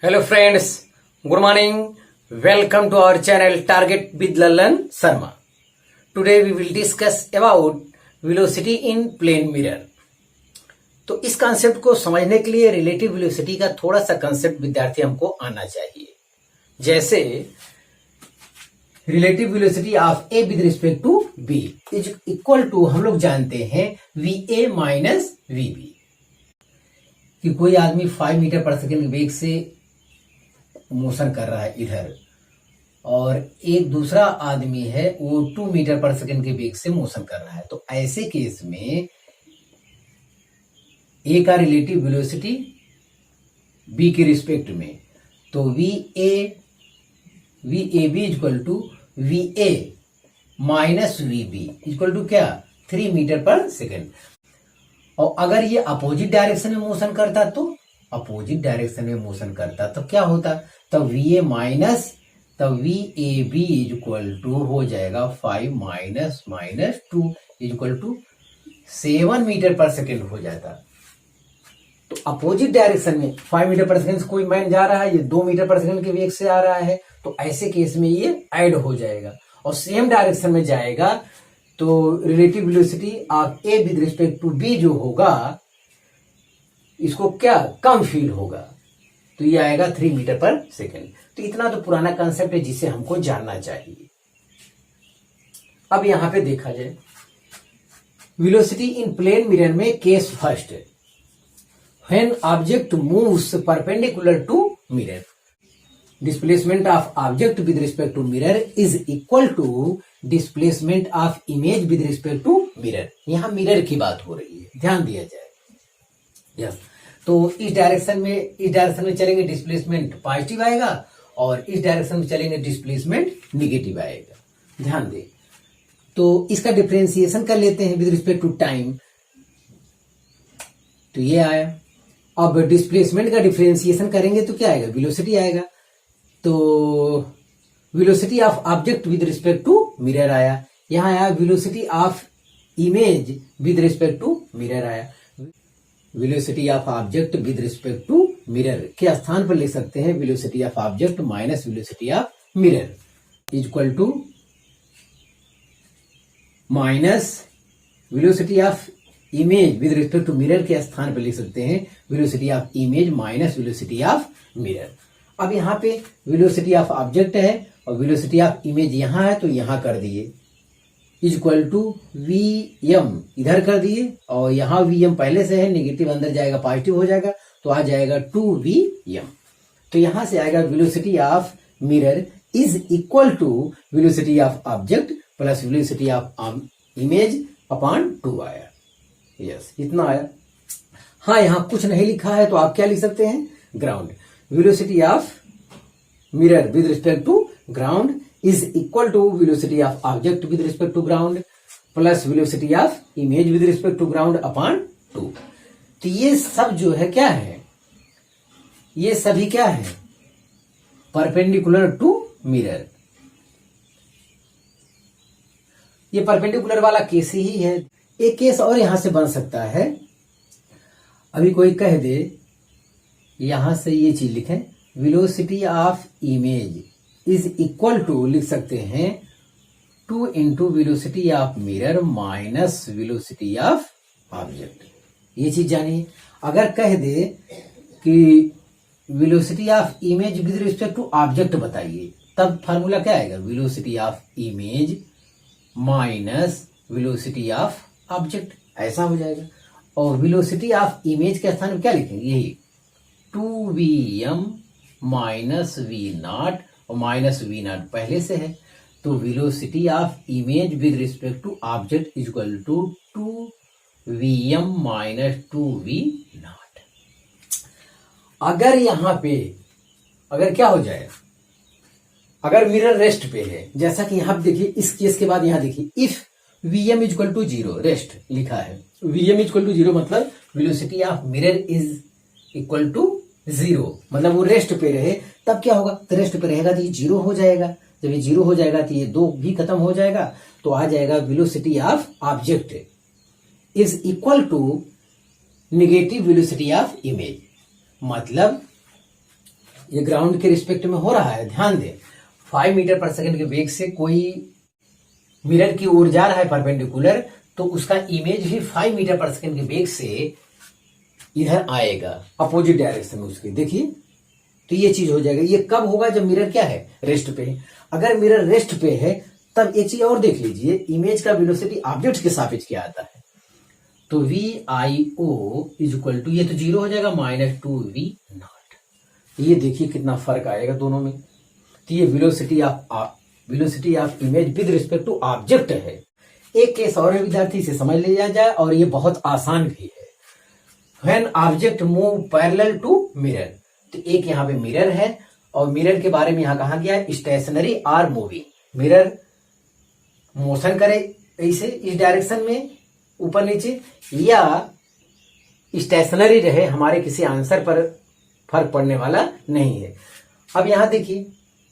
Hello friends, good morning. Welcome to our channel Target with Lallan Sharma. Today we will discuss about velocity in plane mirror. तो इस concept को समझने के लिए relative velocity का थोड़ा सा कॉन्सेप्ट विद्यार्थी हमको आना चाहिए। जैसे relative velocity of a with respect to b is equal to, हम लोग जानते हैं v a minus v b, कि कोई आदमी 5 मीटर पर सेकेंड वेग से मोशन कर रहा है इधर, और एक दूसरा आदमी है वो 2 मीटर पर सेकेंड के वेग से मोशन कर रहा है। तो ऐसे केस में ए का रिलेटिव वेलोसिटी बी के रिस्पेक्ट में, तो v a b equal to v a minus v b equal to क्या, 3 मीटर पर सेकेंड। और अगर ये अपोजिट डायरेक्शन में मोशन करता तो अपोजिट डायरेक्शन में मोशन करता तो क्या होता, तब वी ए माइनस, तब v a b equal to हो जाएगा 5 minus minus 2 equal to 7 metre पर सेकेंड हो जाता। तो अपोजिट डायरेक्शन में 5 मीटर पर सेकेंड से कोई मैन जा रहा है, ये 2 मीटर पर सेकेंड के वेग से आ रहा है, तो ऐसे केस में ये ऐड हो जाएगा। और सेम डायरेक्शन में जाएगा तो relative velocity of a with respect to b जो होगा, इसको क्या कम फील होगा, तो ये आएगा 3 मीटर पर सेकेंड। तो इतना तो पुराना कंसेप्ट है जिसे हमको जानना चाहिए। अब यहां पे देखा जाए वेलोसिटी इन प्लेन मिरर में case first, when object moves perpendicular to mirror, displacement of object with respect to mirror is equal to displacement of image with respect to mirror. यहां मिरर की बात हो रही है, ध्यान दिया जाए। यस, तो इस डायरेक्शन में चलेंगे डिस्प्लेसमेंट पॉजिटिव आएगा, और इस डायरेक्शन में चलेंगे डिस्प्लेसमेंट निगेटिव आएगा। ध्यान दें, तो इसका डिफरेंशिएशन कर लेते हैं विद रिस्पेक्ट टू टाइम, तो ये आया। अब डिस्प्लेसमेंट का डिफरेंशिएशन करेंगे तो क्या आएगा, वेलोसिटी आएगा। तो velocity of object with respect to mirror आया, यहां आया velocity of image with respect to mirror आया। Velocity of object with respect to mirror के स्थान पर लिख सकते हैं velocity of object minus velocity of mirror equal to minus velocity of image with respect to mirror के स्थान पर लिख सकते हैं velocity of image minus velocity of mirror. अब यहाँ पे वेलोसिटी ऑफ ऑब्जेक्ट है और वेलोसिटी ऑफ इमेज यहाँ है, तो यहां कर दिए इक्वल टू वी एम इधर कर दिए, और यहां वी एम पहले से है, नेगेटिव अंदर जाएगा पॉजिटिव हो जाएगा, तो आ जाएगा 2 वी एम। तो यहां से आएगा velocity of mirror is equal to velocity of object plus velocity of image upon 2 आया। यस, इतना आया। हाँ, यहां कुछ नहीं लिखा है तो आप क्या लिख सकते हैं, ground. Velocity of mirror with respect to ground is equal to velocity of object with respect to ground plus velocity of image with respect to ground upon 2। तो ये सब जो है क्या है, ये सभी क्या है, परपेंडिकुलर टू मिरर। ये परपेंडिकुलर वाला केस ही है। एक केस और यहां से बन सकता है, अभी कोई कह दे, यहां से ये चीज लिखें, velocity of image is equal to लिख सकते हैं 2 into velocity of mirror minus velocity of object. ये चीज जानिए। अगर कह दे कि velocity of image with respect to object बताइए, तब फार्मूला क्या आएगा, velocity of image minus velocity of object, ऐसा हो जाएगा। और वेलोसिटी ऑफ इमेज के स्थान में क्या लिखेंगे, यही 2 v m minus v naught, और माइनस वी नॉट पहले से है, तो velocity of image with respect to object equal to 2 v m minus 2 v naught. अगर यहां पे अगर क्या हो जाए, अगर मिरर रेस्ट पे है, जैसा कि यहां देखिए, इस केस के बाद यहां देखिए, if v m equal to 0 rest लिखा है, वी एम इक्वल टू 0 मतलब velocity of mirror is equal to 0, मतलब वो रेस्ट पे रहे, तब क्या होगा, तो रेस्ट पे रहेगा तो ये 0 हो जाएगा। जब ये 0 हो जाएगा तो ये 2 भी खत्म हो जाएगा, तो आ जाएगा velocity of object is equal to negative velocity of image. मतलब ये ग्राउंड के रिस्पेक्ट में हो रहा है, ध्यान दें। 5 मीटर पर सेकंड के वेग से कोई मिरर की ओर जा रहा है परपेंडिकुलर, तो उसका इमेज भी 5 मीटर पर सेकंड के वेग से इधर आएगा अपोजिट डायरेक्शन में उसके। देखिए तो ये चीज हो जाएगा। ये कब होगा? जब मिरर क्या है? रेस्ट पे है। अगर मिरर रेस्ट पे है तब एक चीज और देख लीजिए, इमेज का वेलोसिटी ऑब्जेक्ट के सापेक्ष क्या आता है? तो VIO इज इक्वल टू, ये तो 0 हो जाएगा, -2V0। ये देखिए कितना फर्क आएगा दोनों में। तो ये velocity of image with respect to object है। एक केस और विद्यार्थी से समझ लिया जाए और ये बहुत आसान भी है। When object move parallel to mirror, तो एक यहाँ पे मिरर है और मिरर के बारे में यहाँ कहा गया है stationary are moving. Mirror motion करे ऐसे इस डायरेक्शन में ऊपर नीचे, या स्टेशनरी रहे, हमारे किसी आंसर पर फर्क पड़ने वाला नहीं है। अब यहां देखिए,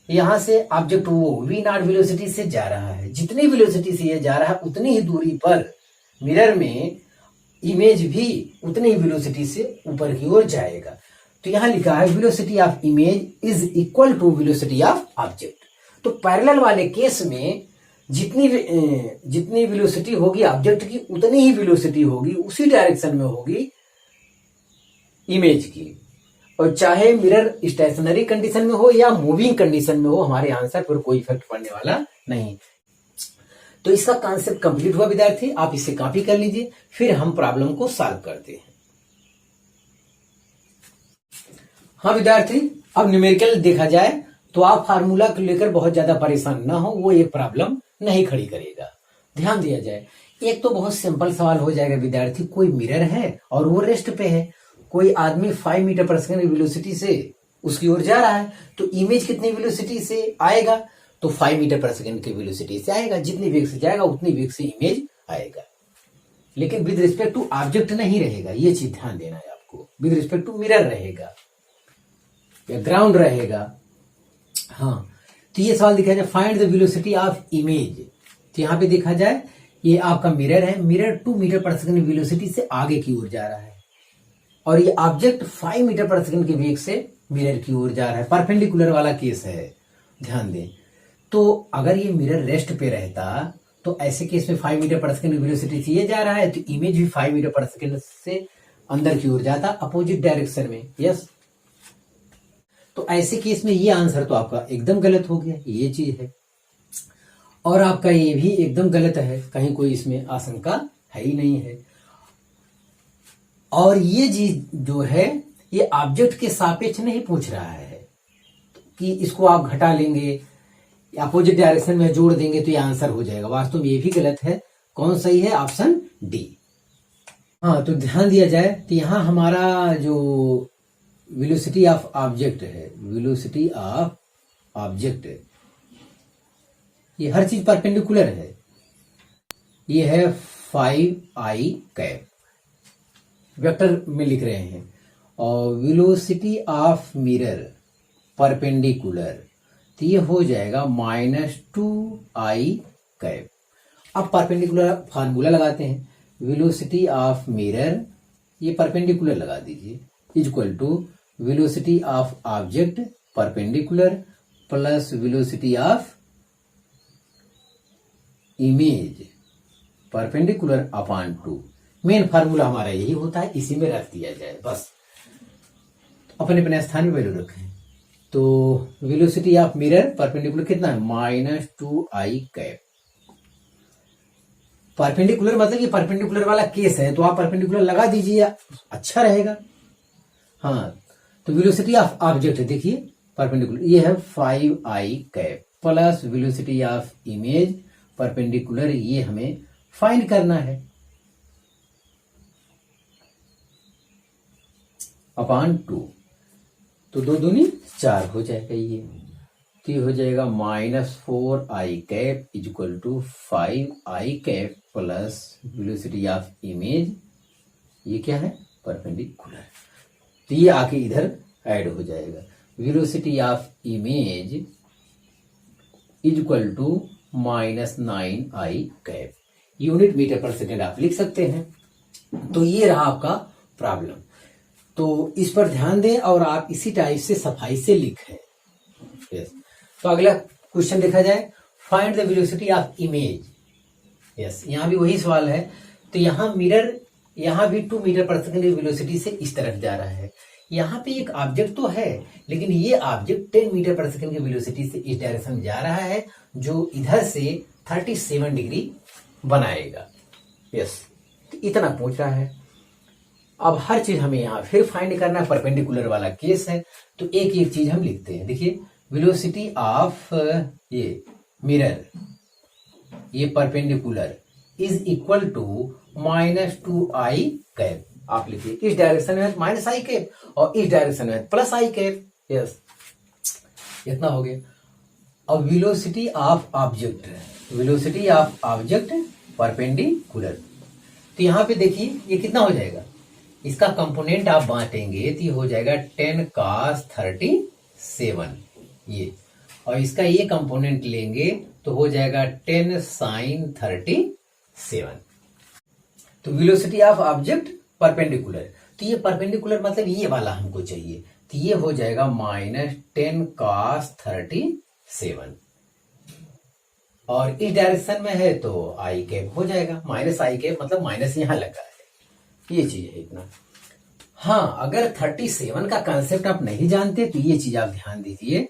यहां से ऑब्जेक्ट वो V0 वेलोसिटी से जा रहा है। जितनी वेलोसिटी से ये जा रहा है उतनी ही दूरी पर मिरर में इमेज भी उतनी ही वेलोसिटी से ऊपर की ओर जाएगा। तो यहां लिखा है velocity of image is equal to velocity of object. तो पैरेलल वाले केस में जितनी वेलोसिटी होगी ऑब्जेक्ट की, उतनी ही वेलोसिटी होगी, उसी डायरेक्शन में होगी इमेज की। और चाहे मिरर स्टेशनरी कंडीशन में हो या मूविंग कंडीशन में हो, हमारे आंसर पर कोई इफेक्ट पड़ने वाला नहीं। तो इसका कॉन्सेप्ट कंप्लीट हुआ विद्यार्थी। आप इसे कॉपी कर लीजिए, फिर हम प्रॉब्लम को सॉल्व करते हैं। हाँ विद्यार्थी, अब न्यूमेरिकल देखा जाए तो आप फार्मूला को लेकर बहुत ज्यादा परेशान ना हो, वो ये प्रॉब्लम नहीं खड़ी करेगा। ध्यान दिया जाए, एक तो बहुत सिंपल सवाल हो जाएगा विद्यार्थी। कोई मिरर है और वो रेस्ट पे है, कोई आदमी 5 मीटर पर सेकंड वेलोसिटी से उसकी ओर जा रहा है, तो इमेज कितनी वेलोसिटी से आएगा? तो 5 मीटर पर सेकंड की वेलोसिटी से आएगा। जितनी वेग से जाएगा उतनी वेग से इमेज आएगा, लेकिन विद रिस्पेक्ट टू ऑब्जेक्ट नहीं रहेगा। ये चीज ध्यान देना है आपको। विद रिस्पेक्ट टू मिरर रहेगा या ग्राउंड रहेगा। हाँ, तो ये सवाल दिखा जाए, find the velocity of image. तो यहां पे देखा जाए, ये आपका मिरर है, मिरर 2 मीटर पर सेकंड वेलोसिटी से आगे की ओर जा रहा है और ये ऑब्जेक्ट 5 मीटर पर सेकंड के वेग से मिरर की ओर जा रहा है। परपेंडिकुलर वाला केस है, ध्यान दें। तो अगर ये मिरर रेस्ट पे रहता तो ऐसे केस में 5 मीटर पर सेकंड वेलोसिटी से ये जा रहा है, तो इमेज भी 5 मीटर पर सेकंड से अंदर की ओर जाता, अपोजिट डायरेक्शन में। यस, तो ऐसे केस में ये आंसर तो आपका एकदम गलत हो गया, ये चीज है। और आपका ये भी एकदम गलत है, कहीं कोई इसमें आशंका है ही नहीं है। और ये चीज जो है ये ऑब्जेक्ट के सापेक्ष नहीं पूछ रहा है कि इसको आप घटा लेंगे, अपोजिट डायरेक्शन में जोड़ देंगे तो ये आंसर हो जाएगा। वास्तव में ये भी गलत है। कौन सही है? Option D. हाँ, तो ध्यान दिया जाए तो यहां हमारा जो वेलोसिटी ऑफ ऑब्जेक्ट है, वेलोसिटी ऑफ ऑब्जेक्ट, ये हर चीज परपेंडिकुलर है। ये है 5i कैप, वेक्टर में लिख रहे हैं। और वेलोसिटी ऑफ मिरर परपेंडिकुलर, तो ये हो जाएगा -2i कैप। अब परपेंडिकुलर फार्मूला लगाते हैं। वेलोसिटी ऑफ मिरर, ये परपेंडिकुलर लगा दीजिए, equal to velocity of object perpendicular plus velocity of image perpendicular upon 2। Main formula हमारा यही होता है, इसी में रख दिया जाए बस। अपने अपने स्थान में वैल्यू रखें। तो वेलोसिटी ऑफ मिरर परपेंडिकुलर कितना है? -2i cap. परपेंडिकुलर मतलब ये परपेंडिकुलर वाला केस है, तो आप परपेंडिकुलर लगा दीजिए, अच्छा रहेगा। हाँ, तो वेलोसिटी ऑफ ऑब्जेक्ट देखिए परपेंडिकुलर, ये है 5i cap plus velocity of image perpendicular, ये हमें फाइंड करना है, अपॉन 2। तो 2 दूनी 4 हो जाएगा ये। तो ये हो जाएगा -4i cap equal to 5i cap plus velocity of image, ये क्या है? परपेंडिकुलर। तो ये आके इधर ऐड हो जाएगा। Velocity of image equal to -9i cap, unit metre पर सेकेंड आप लिख सकते हैं। तो ये रहा आपका प्रॉब्लम। तो इस पर ध्यान दें और आप इसी टाइप से सफाई से लिखें। यस, तो अगला क्वेश्चन देखा जाए, find the velocity of image. Yes, यहाँ भी वही सवाल है। तो यहाँ मिरर, यहाँ भी 2 मीटर पर सेकंड की वेलोसिटी से इस तरफ जा रहा है। यहाँ पे एक ऑब्जेक्ट तो है, लेकिन ये ऑब्जेक्ट 10 मीटर पर सेकंड की वेलोसिटी से इस डायरेक्शन में जा रहा है, जो इधर से 37 डिग्री बनाएगा। यस, तो इतना पूछ रहा है। अब हर चीज हमें यहाँ फिर फाइंड करना है, परपेंडिकुलर वाला केस है, तो एक एक चीज हम लिखते हैं। देखिए, वेलोसिटी ऑफ ये मिरर, ये perpendicular is equal to -2i cap. आप लिखिए, इस डायरेक्शन में -i कैप और इस डायरेक्शन में +i कैप। यस, इतना हो गया। अब velocity of object, velocity of object perpendicular, तो यहाँ पे देखिए ये कितना हो जाएगा, इसका कंपोनेंट आप बांटेंगे तो ये हो जाएगा 10 cos 37 ये, और इसका ये कंपोनेंट लेंगे तो हो जाएगा 10 sin 37। तो वेलोसिटी ऑफ ऑब्जेक्ट परपेंडिकुलर, तो ये परपेंडिकुलर मतलब ये वाला हमको चाहिए, तो ये हो जाएगा -10 cos 37, और इस डायरेक्शन में है तो आई कैप हो जाएगा, -i कैप मतलब माइनस यहां लगा है, ये चीज है इतना। हाँ, अगर 37 का कंसेप्ट आप नहीं जानते तो ये चीज आप ध्यान दीजिए।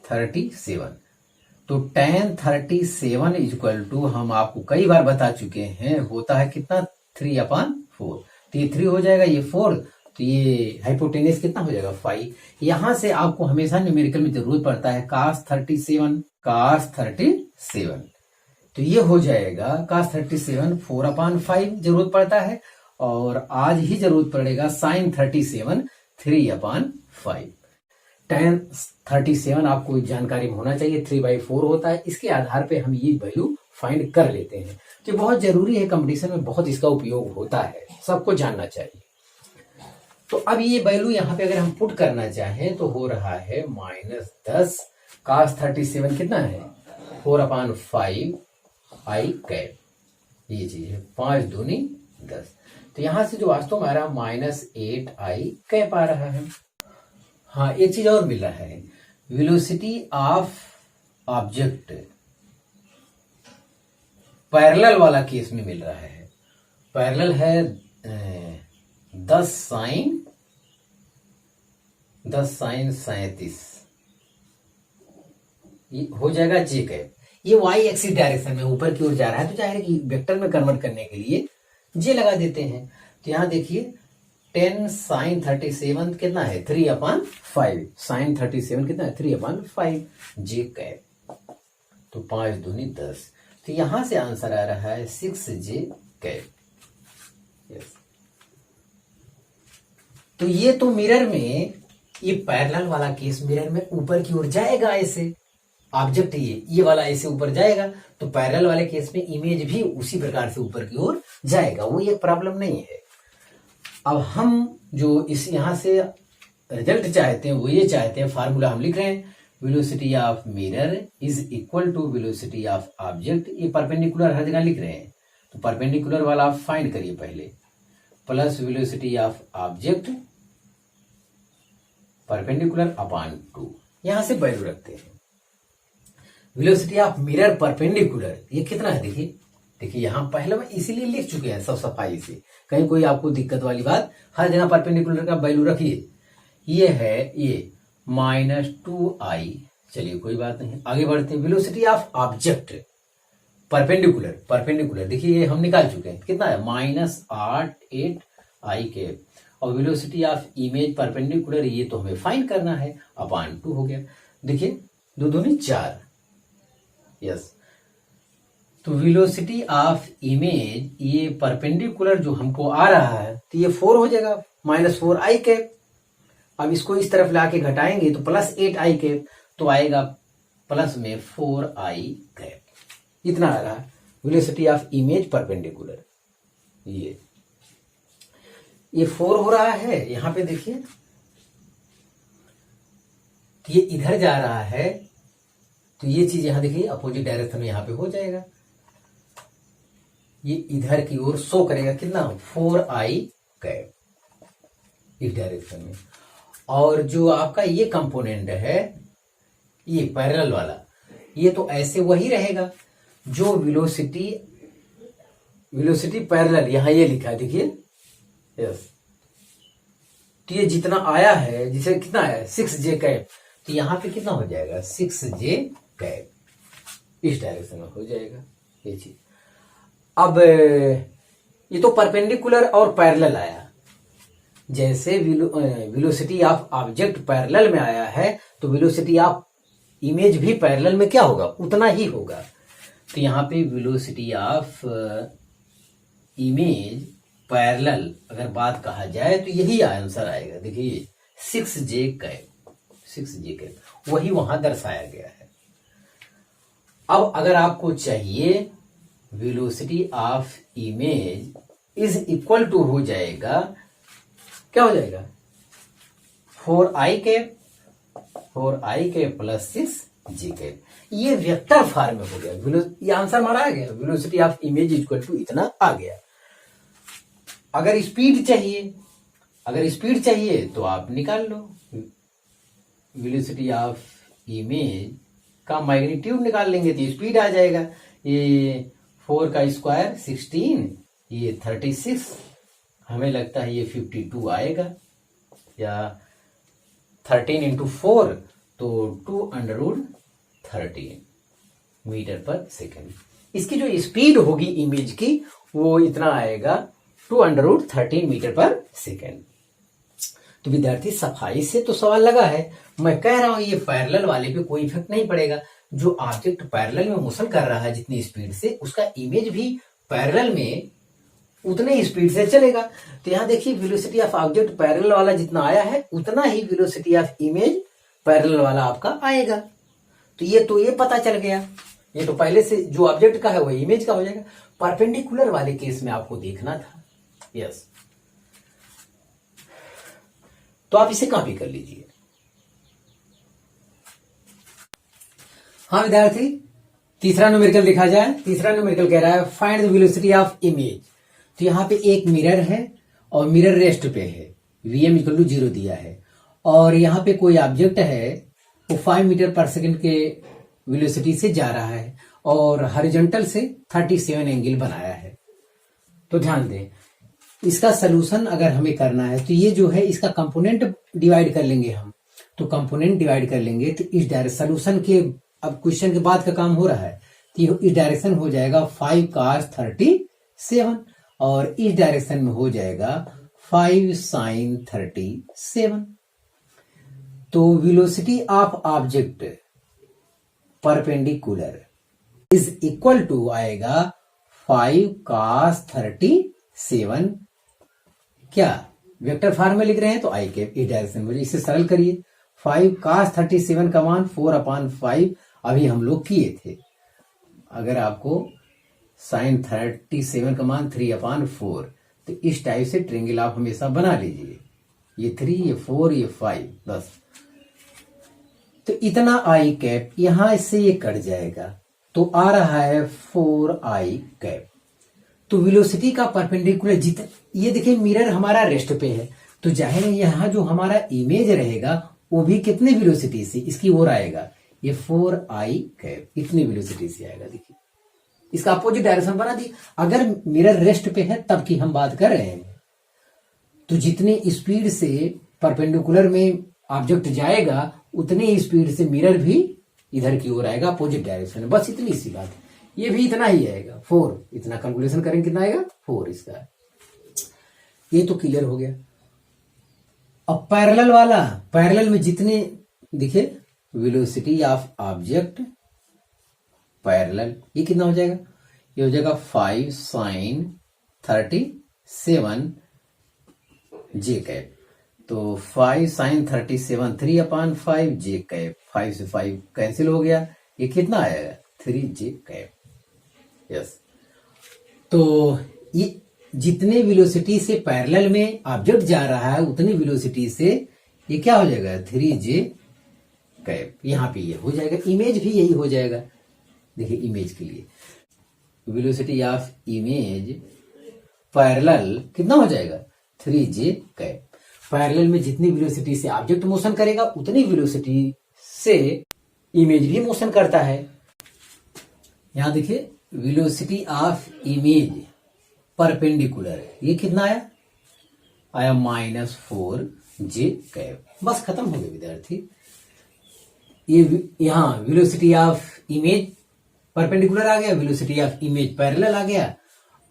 37, तो tan 37 इक्वल टू, हम आपको कई बार बता चुके हैं, होता है कितना, 3/4। तो ये 3 हो जाएगा, ये 4, तो ये हाइपोटेनस कितना हो जाएगा, 5। यहां से आपको हमेशा न्यूमेरिकल में जरूरत पड़ता है cos 37, तो ये हो जाएगा cos 37 4/5 जरूरत पड़ता है, और आज ही जरूरत पड़ेगा sin 37 3/5। tan 37 आपको जानकारी में होना चाहिए, 3/4 होता है। इसके आधार पे हम ये वैल्यू फाइंड कर लेते हैं, जो बहुत जरूरी है, कंपटीशन में बहुत इसका उपयोग होता है, सबको जानना चाहिए। तो अब ये वैल्यू यहाँ पे अगर हम पुट करना चाहें तो हो रहा है -10 cos 37 कितना है, 4/5 आई कैप, ये चीज है, 5 दूनी 10। तो यहां से जो वास्तव में आ रहा है -8i कैप आ रहा है। हाँ, एक चीज और मिल रहा है, वेलोसिटी ऑफ ऑब्जेक्ट पैरेलल वाला केस में मिल रहा है। पैरेलल है 10 sin 37, ये हो जाएगा जे कैप। ये y एक्सिस डायरेक्शन में ऊपर की ओर जा रहा है, तो चाहे कि वेक्टर में कन्वर्ट करने के लिए जे लगा देते हैं। तो यहां देखिए 10 sin 37 कितना है, 3/5, sin 37 कितना है, 3/5 जे कैप, तो 5 दूनी 10। तो यहां से आंसर आ रहा है 6j कैप। यस, तो ये तो मिरर में, ये पैरेलल वाला केस मिरर में ऊपर की ओर जाएगा, ऐसे ऑब्जेक्ट ये वाला ऐसे ऊपर जाएगा, तो पैरेलल वाले केस में इमेज भी उसी प्रकार से ऊपर की ओर जाएगा, वो एक प्रॉब्लम नहीं है। अब हम जो इस यहां से रिजल्ट चाहते हैं वो ये चाहते हैं, फार्मूला हम लिख रहे हैं, velocity of mirror is equal to velocity of object. ये परपेंडिकुलर हर जगह लिख रहे हैं, तो परपेंडिकुलर वाला आप फाइंड करिए पहले, plus velocity of object perpendicular upon 2, यहां से वैल्यू रखते हैं। वेलोसिटी ऑफ मिरर परपेंडिकुलर ये कितना है, देखिए यहाँ पहले में इसीलिए लिख चुके हैं सब सफाई से, कहीं कोई आपको दिक्कत वाली बात, हर जगह परपेंडिकुलर का वैल्यू रखिए। ये है ये -2i, चलिए कोई बात नहीं, आगे बढ़ते हैं। वेलोसिटी ऑफ ऑब्जेक्ट परपेंडिकुलर देखिए ये हम निकाल चुके हैं, कितना है, -8i कैप, और वेलोसिटी ऑफ इमेज परपेंडिकुलर ये तो हमें फाइंड करना है, अपॉन 2 हो गया। देखिए 2 दूनी 4। यस, तो वेलोसिटी ऑफ इमेज ये परपेंडिकुलर जो हमको आ रहा है, तो ये 4 हो जाएगा, -4i कैप। अब इसको इस तरफ लाके घटाएंगे तो +8i कैप, तो आएगा प्लस में 4i कैप, इतना आ रहा है वेलोसिटी ऑफ इमेज परपेंडिकुलर। ये 4 हो रहा है, यहां पे देखिए, तो ये इधर जा रहा है, तो ये चीज यहां देखिए अपोजिट डायरेक्शन में यहां पे हो जाएगा। ये इधर की ओर शो करेगा कितना 4i कैप इस डायरेक्शन में। और जो आपका ये कंपोनेंट है ये पैरेलल वाला, ये तो ऐसे वही रहेगा जो वेलोसिटी पैरेलल यहां ये लिखा है देखिए, यस। तो ये जितना आया है, जिसे कितना आया 6j कैप, तो यहां पे कितना हो जाएगा 6j कैप, इस डायरेक्शन में हो जाएगा ये चीज। अब ये तो परपेंडिकुलर और पैरेलल आया, जैसे वेलोसिटी ऑफ ऑब्जेक्ट पैरेलल में आया है तो वेलोसिटी ऑफ इमेज भी पैरेलल में क्या होगा उतना ही होगा। तो यहाँ पे वेलोसिटी ऑफ इमेज पैरेलल अगर बात कहा जाए तो यही आंसर आएगा। देखिए 6j कैप वही वहां दर्शाया गया है। अब अगर आपको चाहिए velocity of image is equal to हो जाएगा, क्या हो जाएगा 4i cap plus 6j cap. ये वेक्टर फॉर्म में हो गया, ये आंसर हमारा आ गया, velocity of image equal to इतना आ गया। अगर स्पीड चाहिए तो आप निकाल लो, वेलोसिटी ऑफ इमेज का मैग्नीट्यूड निकाल लेंगे तो स्पीड आ जाएगा। ये 4 का स्क्वायर 16, ये 36, हमें लगता है ये 52 आएगा, या 13 इंटू 4 तो 2√13 मीटर पर सेकेंड। इसकी जो स्पीड होगी इमेज की वो इतना आएगा 2√13 मीटर पर सेकेंड। तो विद्यार्थी सफाई से तो सवाल लगा है, मैं कह रहा हूं ये पैरेलल वाले पे कोई इफेक्ट नहीं पड़ेगा। जो ऑब्जेक्ट पैरेलल में मोशन कर रहा है जितनी स्पीड से, उसका इमेज भी पैरेलल में उतने ही स्पीड से चलेगा। तो यहां देखिए वेलोसिटी ऑफ ऑब्जेक्ट पैरेलल वाला जितना आया है उतना ही वेलोसिटी ऑफ इमेज पैरेलल वाला आपका आएगा। तो ये पता चल गया, ये तो पहले से जो ऑब्जेक्ट का है वो इमेज का हो जाएगा। परपेंडिकुलर वाले केस में आपको देखना था, यस। तो आप इसे कॉपी कर लीजिए। हाँ विद्यार्थी, तीसरा न्यूमेरिकल देखा जाए। तीसरा न्यूमेरिकल कह रहा है find the velocity of image. तो यहाँ पे एक मिरर है और मिरर रेस्ट पे है, Vm इक्वल टू 0 दिया है, और यहाँ पे कोई ऑब्जेक्ट है वो 5 मीटर पर सेकंड के वेलोसिटी से जा रहा है और हॉरिजॉन्टल से 37 एंगल बनाया है। तो ध्यान दें, इसका सलूशन अगर हमें करना है तो ये जो है इसका कंपोनेंट डिवाइड कर लेंगे हम। तो कंपोनेंट डिवाइड कर लेंगे तो इस डायरेक्शन सलूशन के, अब क्वेश्चन के बाद का काम हो रहा है, तो इस डायरेक्शन हो जाएगा 5 cos 37 और इस डायरेक्शन में हो जाएगा 5 sin 37। तो velocity of object perpendicular is equal to आएगा 5 cos 37, क्या वेक्टर फॉर्म में लिख रहे हैं तो आई कैप इस डायरेक्शन में। इसे सरल करिए, 5 cos 37 का मान 4/5 अभी हम लोग किए थे। अगर आपको sin 37 का मान 3/4, तो इस टाइप से ट्रेंगल आप हमेशा बना लीजिए, ये 3, ये 4, ये 5, बस। तो इतना आई कैप यहां से ये कट जाएगा तो आ रहा है 4i कैप। तो वेलोसिटी का परपेंडिकुलर जितना, ये देखिए मिरर हमारा रेस्ट पे है तो जाहिर है यहाँ जो हमारा इमेज रहेगा वो भी कितने वेलोसिटी से इसकी ओर आएगा, ये 4i कैप इतनी वेलोसिटी से आएगा। देखिए इसका अपोजिट डायरेक्शन बना दी। अगर मिरर रेस्ट पे है तब की हम बात कर रहे हैं, तो जितनी स्पीड से परपेंडिकुलर में ऑब्जेक्ट जाएगा उतनी स्पीड से मिरर भी इधर की ओर आएगा अपोजिट डायरेक्शन में, बस इतनी सी बात है। ये भी इतना ही आएगा 4, इतना कैलकुलेशन करेंगे कितना आएगा 4 इसका। ये तो क्लियर हो गया। अब पैरेलल वाला, पैरेलल में जितने देखिए वेलोसिटी ऑफ ऑब्जेक्ट पैरेलल, ये कितना हो जाएगा, ये हो जाएगा 5 sin 37 j कैप। तो 5 sin 37 3/5 j कैप, 5 से 5 कैंसिल हो गया, ये कितना आएगा 3j कैप, यस। तो ये जितने वेलोसिटी से पैरेलल में ऑब्जेक्ट जा रहा है उतनी वेलोसिटी से ये क्या हो जाएगा 3j कैप। यहां पे ये हो जाएगा, इमेज भी यही हो जाएगा। देखिए इमेज के लिए वेलोसिटी ऑफ इमेज पैरेलल कितना हो जाएगा 3j कैप। पैरेलल में जितनी वेलोसिटी से ऑब्जेक्ट मोशन करेगा उतनी वेलोसिटी से इमेज भी मोशन करता है। यहां देखिए वेलोसिटी ऑफ इमेज परपेंडिकुलर ये कितना आया -4j कैप। बस खत्म हो गया विद्यार्थी। ये यहां वेलोसिटी ऑफ इमेज परपेंडिकुलर आ गया, वेलोसिटी ऑफ इमेज पैरेलल आ गया।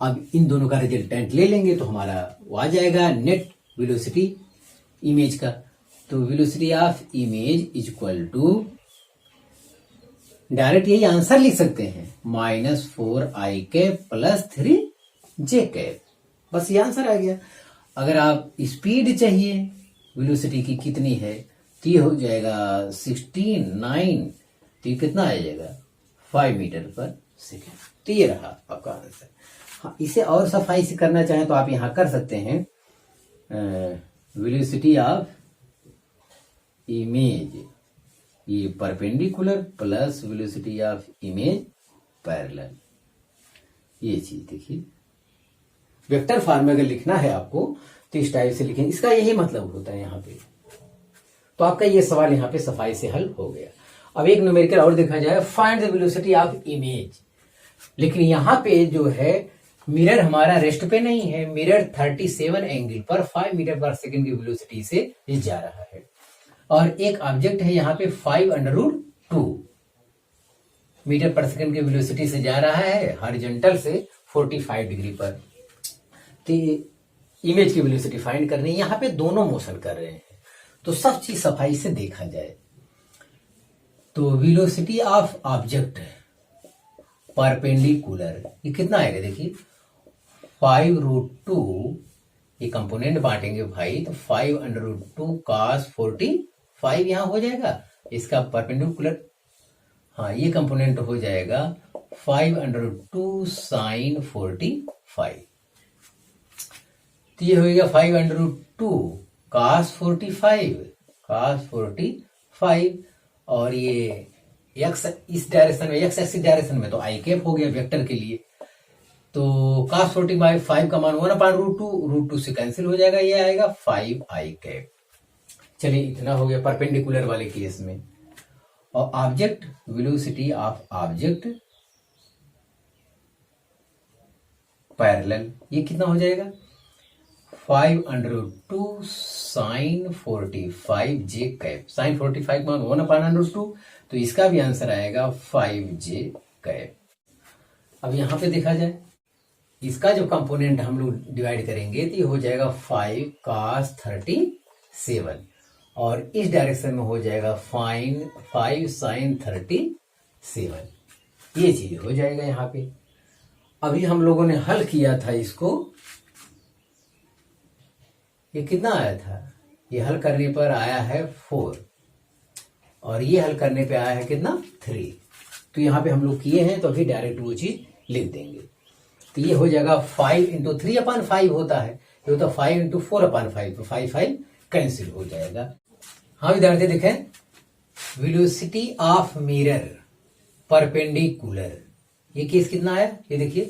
अब इन दोनों का रिजल्टेंट ले लेंगे तो हमारा वो आ जाएगा नेट वेलोसिटी इमेज का। तो velocity of image is equal to direct यही आंसर लिख सकते हैं -4i cap plus 3j cap. बस ये आंसर आ गया। अगर आप स्पीड चाहिए वेलोसिटी की कितनी है तो ये हो जाएगा 16 तो ये कितना आ जाएगा 5 मीटर पर सेकेंड। तो ये रहा आपका आंसर। हाँ, इसे और सफाई से करना चाहें तो आप यहां कर सकते हैं वेलोसिटी ऑफ इमेज ये perpendicular plus velocity of image parallel. ये चीज देखिए वेक्टर फॉर्म में अगर लिखना है आपको तो इस टाइप से लिखें, इसका यही मतलब होता है यहाँ पे। तो आपका ये सवाल यहाँ पे सफाई से हल हो गया। अब एक न्यूमेरिकल और देखा जाए, find the velocity of image. लेकिन यहाँ पे जो है मिरर हमारा रेस्ट पे नहीं है, मिरर 37 एंगल पर 5 मीटर पर सेकंड की वेलोसिटी से जा रहा है और एक ऑब्जेक्ट है यहाँ पे 5√2 मीटर पर सेकंड की वेलोसिटी से जा रहा है हॉरिजॉन्टल से 45 डिग्री पर। तो इमेज की वेलोसिटी फाइंड करनी है। यहाँ पे दोनों मोशन कर रहे हैं तो सब चीज सफाई से देखा जाए तो वेलोसिटी ऑफ ऑब्जेक्ट परपेंडिकुलर ये कितना आएगा देखिए 5√2 ये कंपोनेंट बांटेंगे भाई तो 5√2 cos 45 यहां हो जाएगा। इसका परपेंडिकुलर हाँ ये कंपोनेंट हो जाएगा 5√2 sin 45। तो ये होगा 5√2 cos 45 और ये x इस डायरेक्शन में x एक्सिस डायरेक्शन में तो आई कैप हो गया वेक्टर के लिए। तो cos 45 का मान 1/√2 से कैंसिल हो जाएगा, ये आएगा 5i कैप। चलिए इतना हो गया परपेंडिकुलर वाले केस में। और object velocity of object parallel ये कितना हो जाएगा 5√2 sin 45j कैप। sin 45 मान 1/√2 तो इसका भी आंसर आएगा 5j कैप। अब यहां पे देखा जाए इसका जो कंपोनेंट हम लोग डिवाइड करेंगे तो ये हो जाएगा 5 cos 37 और इस डायरेक्शन में हो जाएगा 5 sin 37। ये चीज हो जाएगा यहाँ पे। अभी हम लोगों ने हल किया था इसको, ये कितना आया था, ये हल करने पर आया है 4 और ये हल करने पे आया है कितना 3। तो यहाँ पे हम लोग किए हैं तो अभी डायरेक्ट वो चीज लिख देंगे। तो ये हो जाएगा 5 × 3/5 होता है, ये होता 5 × 4/5 तो 5 कैंसिल हो जाएगा। हाँ विद्यार्थी देखें वेलोसिटी ऑफ मिरर परपेंडिकुलर ये केस कितना आया, ये देखिए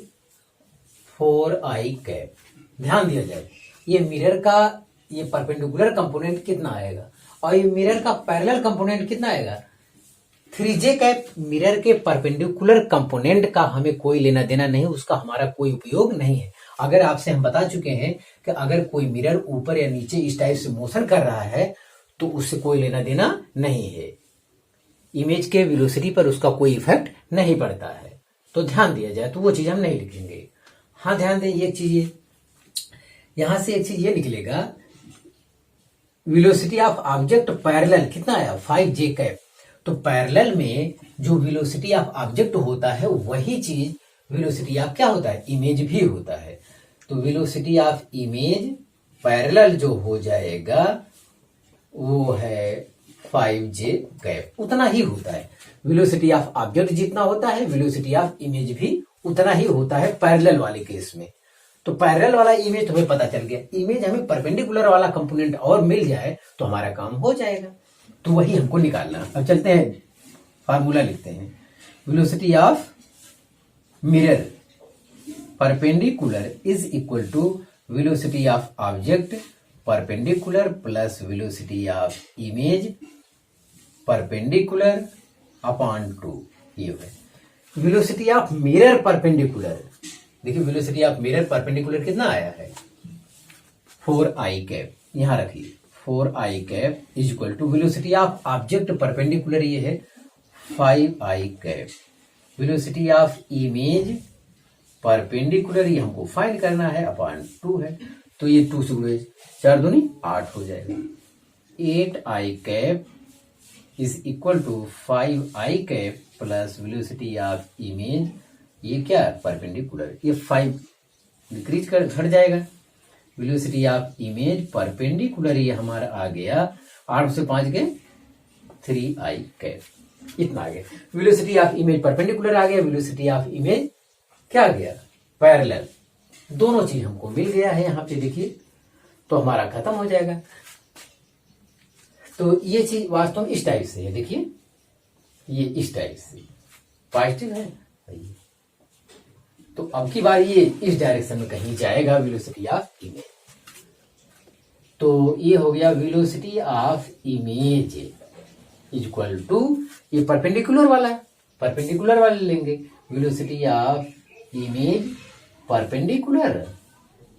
4i कैप। ध्यान दिया जाए ये मिरर का ये परपेंडिकुलर कंपोनेंट कितना आएगा और ये मिरर का पैरेलल कंपोनेंट कितना आएगा 3j कैप। मिरर के परपेंडिकुलर कंपोनेंट का हमें कोई लेना देना नहीं, उसका हमारा कोई उपयोग नहीं है। अगर आपसे हम बता चुके हैं कि अगर कोई मिरर ऊपर या नीचे इस टाइप से मोशन कर रहा है तो उससे कोई लेना देना नहीं है, इमेज के वेलोसिटी पर उसका कोई इफेक्ट नहीं पड़ता है। तो ध्यान दिया जाए तो वो चीज हम नहीं लिखेंगे। हाँ ध्यान दें एक चीज, यहां से एक चीज ये निकलेगा वेलोसिटी ऑफ ऑब्जेक्ट पैरेलल कितना आया 5j कैप। तो पैरेलल में जो वेलोसिटी ऑफ ऑब्जेक्ट होता है वही चीज वेलोसिटी ऑफ क्या होता है इमेज भी होता है। तो वेलोसिटी ऑफ इमेज पैरेलल जो हो जाएगा वो है 5j कैप, उतना ही होता है। वेलोसिटी ऑफ ऑब्जेक्ट जितना होता है वेलोसिटी ऑफ इमेज भी उतना ही होता है पैरेलल वाले केस में। तो पैरेलल वाला इमेज तुम्हें पता चल गया, इमेज हमें परपेंडिकुलर वाला कंपोनेंट और मिल जाए तो हमारा काम हो जाएगा। तो वही हमको निकालना। अब चलते हैं फार्मूला लिखते हैं। Velocity of mirror perpendicular is equal to velocity of object perpendicular plus velocity of image perpendicular upon 2। ये है वेलोसिटी ऑफ मिरर परपेंडिकुलर। देखिए वेलोसिटी ऑफ मिरर परपेंडिकुलर कितना आया है 4i कैप, यहां रखिए 4i cap is equal to velocity of object perpendicular ये है 5i cap, velocity of image perpendicular ये हमको फाइंड करना है अपॉन 2 है, तो ये 2 से गुणे 4 दूनी 8 हो जाएगा। 8i cap is equal to 5i cap plus velocity of image ये क्या परपेंडिकुलर, ये 5 डिक्रीज कर घट जाएगा। वेलोसिटी ऑफ इमेज परपेंडिकुलर ये हमारा आ गया 8 से 5 के 3i कैप, इतना आ गया। वेलोसिटी ऑफ इमेज परपेंडिकुलर आ गया, वेलोसिटी ऑफ इमेज क्या आ गया पैरेलल, दोनों चीज हमको मिल गया है यहाँ पे देखिए, तो हमारा खत्म हो जाएगा। तो ये चीज वास्तव में इस टाइप से है, देखिए ये इस टाइप से पॉजिटिव है, तो अब की बार ये इस डायरेक्शन में कहीं जाएगा वेलोसिटी ऑफ इमेज। तो ये हो गया velocity of image equal to ये परपेंडिकुलर वाला लेंगे, velocity of image perpendicular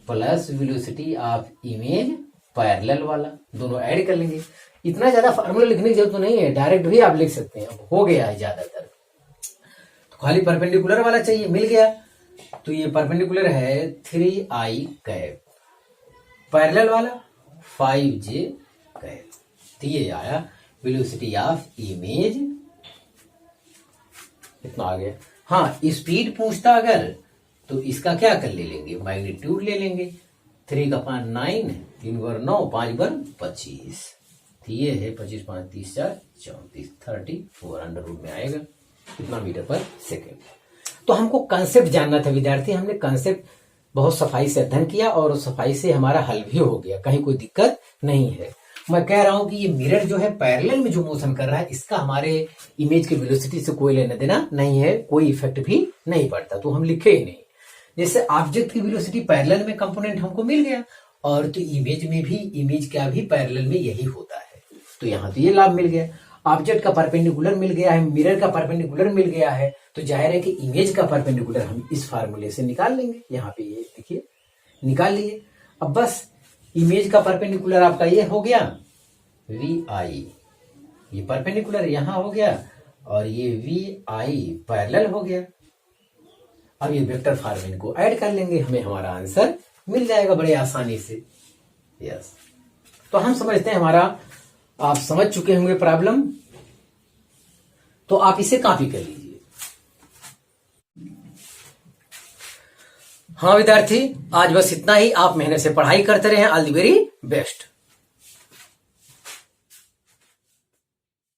plus velocity of image parallel वाला, दोनों ऐड कर लेंगे। इतना ज्यादा फार्मूला लिखने की जरूरत तो नहीं है, डायरेक्ट भी आप लिख सकते हैं, अब हो गया है ज्यादातर। तो खाली परपेंडिकुलर वाला चाहिए, मिल गया। तो ये परपेंडिकुलर है 3i कैप, पैरेलल वाला 5j कैप, तो ये आया वेलोसिटी ऑफ इमेज, इतना आ गया। हाँ स्पीड पूछता अगर तो इसका क्या कर ले लेंगे, मैग्नीट्यूड ले लेंगे। 3 का 5 9, 3 गुना 9, 5 गुना 25, तो ये है 25 5 30 4 34 34 अंडर रूट में आएगा कितना मीटर पर सेकेंड। तो हमको कंसेप्ट जानना था विद्यार्थी, हमने कंसेप्ट बहुत सफाई से अध्ययन किया और सफाई से हमारा हल भी हो गया, कहीं कोई दिक्कत नहीं है। मैं कह रहा हूं कि ये मिरर जो है पैरेलल में जो मोशन कर रहा है इसका हमारे इमेज के वेलोसिटी से कोई लेना देना नहीं है, कोई इफेक्ट भी नहीं पड़ता, तो हम लिखे ही नहीं। जैसे ऑब्जेक्ट की वेलोसिटी पैरेलल में कंपोनेंट हमको मिल गया, और तो इमेज में भी, इमेज का भी पैरेलल में यही होता है, तो यहाँ तो ये लाभ मिल गया। ऑब्जेक्ट का परपेंडिकुलर मिल गया है, मिरर का परपेंडिकुलर मिल गया है, तो जाहिर है कि इमेज का परपेंडिकुलर हम इस फार्मूले से निकाल लेंगे। यहाँ पे ये देखिए निकाल लिए। अब बस इमेज का परपेंडिकुलर आपका ये हो गया vi, ये परपेंडिकुलर यहाँ हो गया, और ये vi पैरेलल हो गया। अब ये वेक्टर फॉर्म को ऐड कर लेंगे, हमें हमारा आंसर मिल जाएगा बड़े आसानी से। यस, तो हम समझते हैं हमारा, आप समझ चुके होंगे प्रॉब्लम, तो आप इसे कॉपी कर लीजिए। हाँ विद्यार्थी, आज बस इतना ही। आप मेहनत से पढ़ाई करते रहें। All the very best.